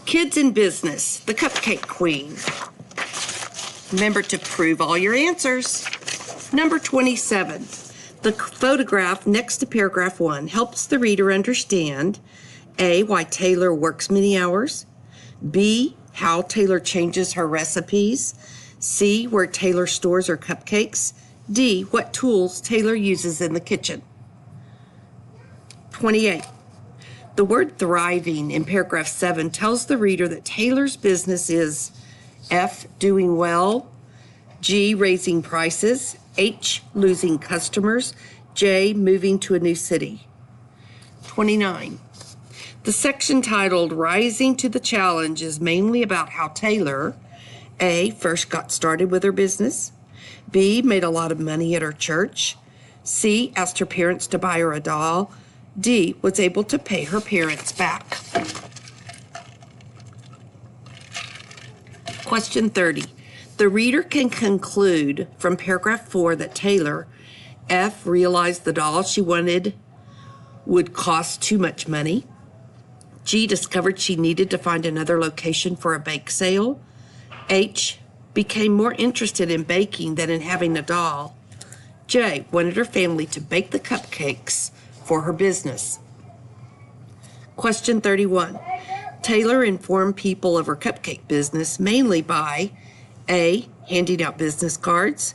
Kids in business, the Cupcake Queen. Remember to prove all your answers. Number 27. The photograph next to paragraph 1 helps the reader understand A, why Taylor works many hours, B, how Taylor changes her recipes, C, where Taylor stores her cupcakes, D, what tools Taylor uses in the kitchen. 28. The word thriving in paragraph 7 tells the reader that Taylor's business is F, doing well, G, raising prices, H, losing customers, J, moving to a new city. 29. The section titled Rising to the Challenge is mainly about how Taylor, A, first got started with her business, B, made a lot of money at her church, C, asked her parents to buy her a doll, D, was able to pay her parents back. Question 30. The reader can conclude from paragraph 4 that Taylor, F, realized the doll she wanted would cost too much money. G, discovered she needed to find another location for a bake sale. H, became more interested in baking than in having a doll. J, wanted her family to bake the cupcakes for her business. Question 31. Taylor informed people of her cupcake business mainly by A, handing out business cards,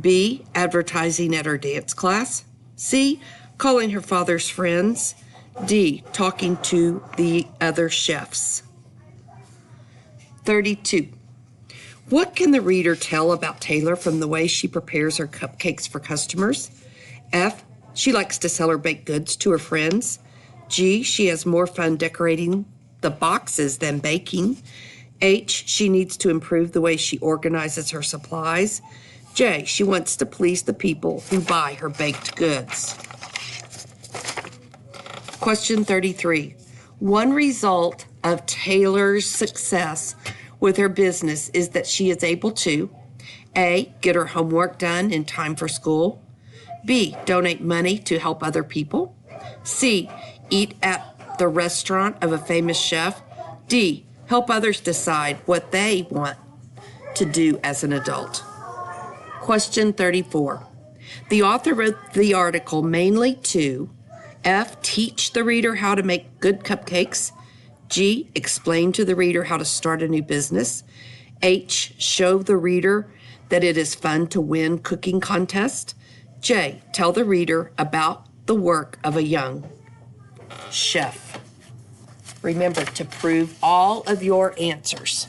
B, advertising at her dance class, C, calling her father's friends, D, talking to the other chefs. 32. What can the reader tell about Taylor from the way she prepares her cupcakes for customers? F, she likes to sell her baked goods to her friends. G, she has more fun decorating the boxes than baking. H, she needs to improve the way she organizes her supplies. J, she wants to please the people who buy her baked goods. Question 33. One result of Taylor's success with her business is that she is able to A, get her homework done in time for school, B, donate money to help other people, C, eat at the restaurant of a famous chef, D, help others decide what they want to do as an adult. Question 34. The author wrote the article mainly to F, teach the reader how to make good cupcakes, G, explain to the reader how to start a new business, H, show the reader that it is fun to win cooking contests, J, tell the reader about the work of a young chef. Remember to prove all of your answers.